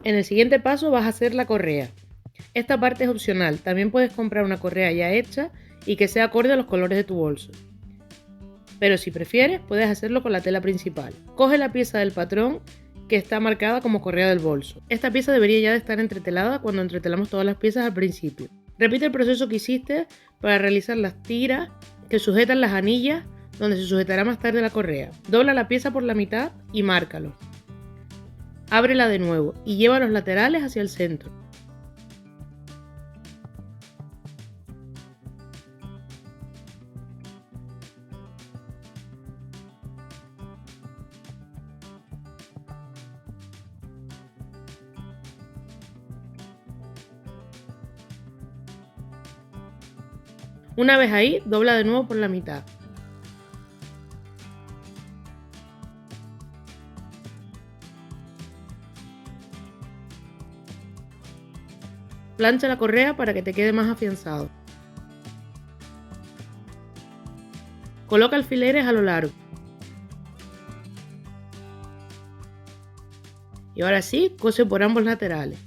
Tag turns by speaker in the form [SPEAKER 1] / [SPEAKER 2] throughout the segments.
[SPEAKER 1] En el siguiente paso vas a hacer la correa. Esta parte es opcional, también puedes comprar una correa ya hecha y que sea acorde a los colores de tu bolso. Pero si prefieres, puedes hacerlo con la tela principal. Coge la pieza del patrón que está marcada como correa del bolso. Esta pieza debería ya de estar entretelada cuando entretelamos todas las piezas al principio. Repite el proceso que hiciste para realizar las tiras que sujetan las anillas donde se sujetará más tarde la correa. Dobla la pieza por la mitad y márcalo. Ábrela de nuevo y lleva los laterales hacia el centro. Una vez ahí, dobla de nuevo por la mitad. Plancha la correa para que te quede más afianzado. Coloca alfileres a lo largo. Y ahora sí, cose por ambos laterales.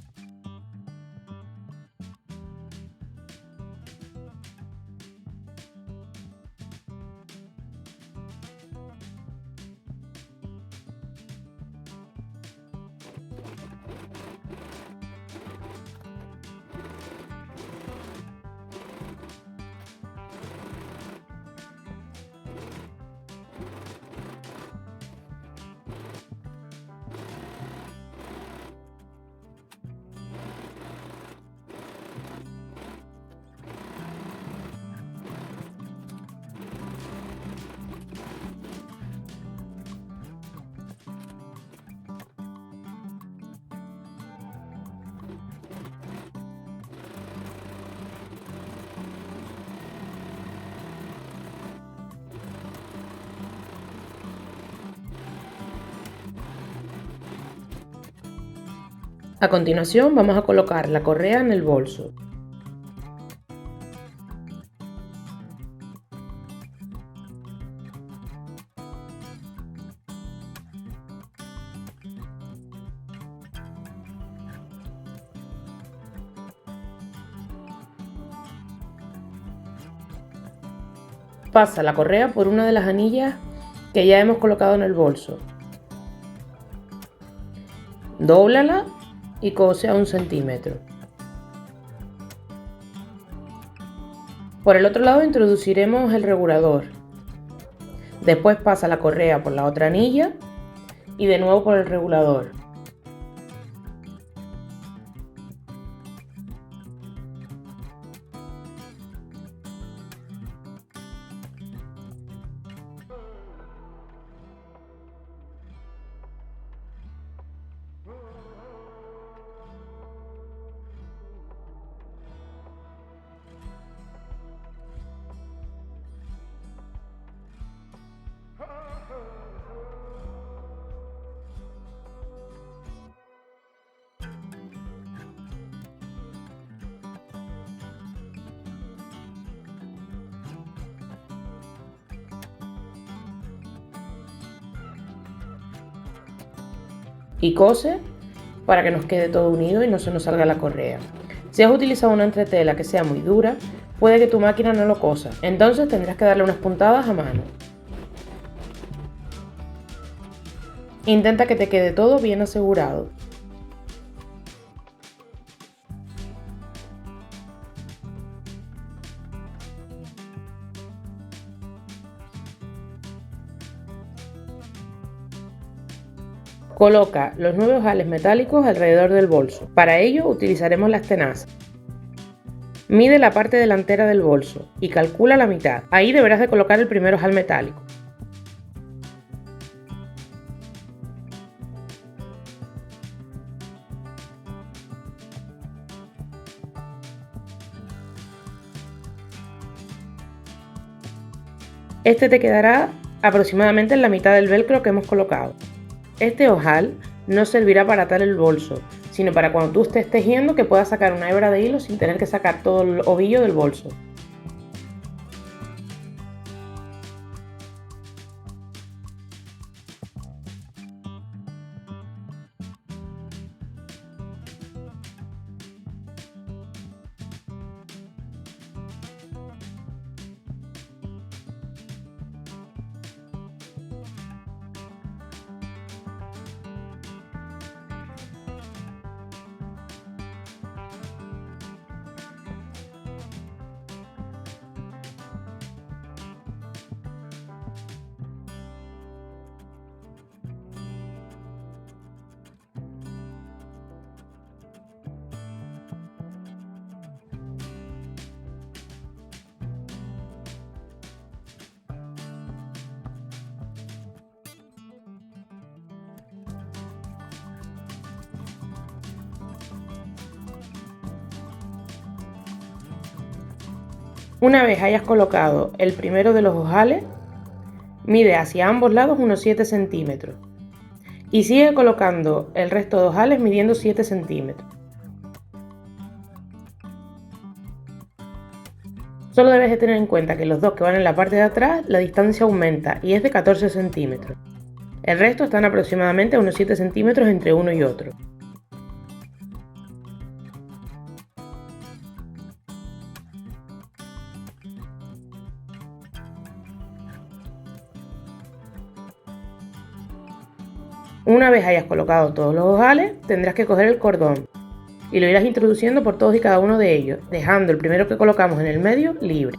[SPEAKER 1] A continuación vamos a colocar la correa en el bolso. Pasa la correa por una de las anillas que ya hemos colocado en el bolso. Dóblala y cose a 1 centímetro. Por el otro lado introduciremos el regulador. Después pasa la correa por la otra anilla y de nuevo por el regulador. Y cose para que nos quede todo unido y no se nos salga la correa. Si has utilizado una entretela que sea muy dura, puede que tu máquina no lo cosa, entonces tendrás que darle unas puntadas a mano. Intenta que te quede todo bien asegurado. Coloca los 9 ojales metálicos alrededor del bolso. Para ello utilizaremos las tenazas. Mide la parte delantera del bolso y calcula la mitad. Ahí deberás de colocar el primer ojal metálico. Este te quedará aproximadamente en la mitad del velcro que hemos colocado. Este ojal no servirá para atar el bolso, sino para cuando tú estés tejiendo que puedas sacar una hebra de hilo sin tener que sacar todo el ovillo del bolso. Una vez hayas colocado el primero de los ojales, mide hacia ambos lados unos 7 centímetros y sigue colocando el resto de ojales midiendo 7 centímetros. Solo debes de tener en cuenta que los dos que van en la parte de atrás, la distancia aumenta y es de 14 centímetros. El resto están aproximadamente a unos 7 centímetros entre uno y otro. Una vez hayas colocado todos los ojales, tendrás que coger el cordón y lo irás introduciendo por todos y cada uno de ellos, dejando el primero que colocamos en el medio libre.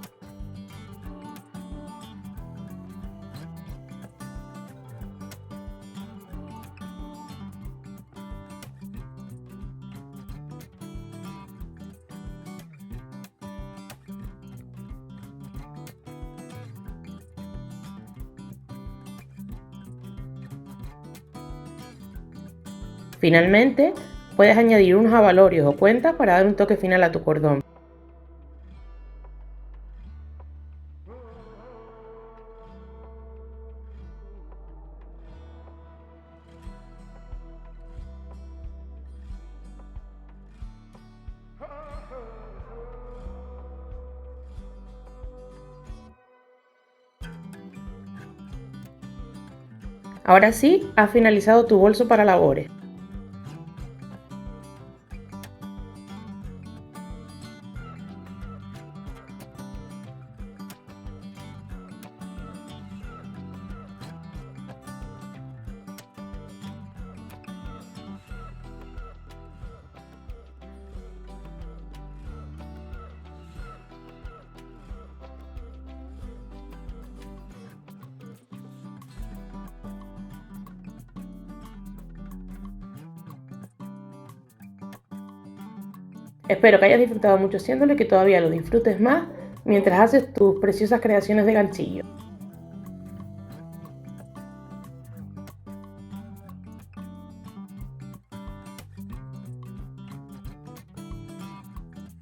[SPEAKER 1] Finalmente, puedes añadir unos abalorios o cuentas para dar un toque final a tu cordón. Ahora sí, has finalizado tu bolso para labores. Espero que hayas disfrutado mucho haciéndolo y que todavía lo disfrutes más mientras haces tus preciosas creaciones de ganchillo.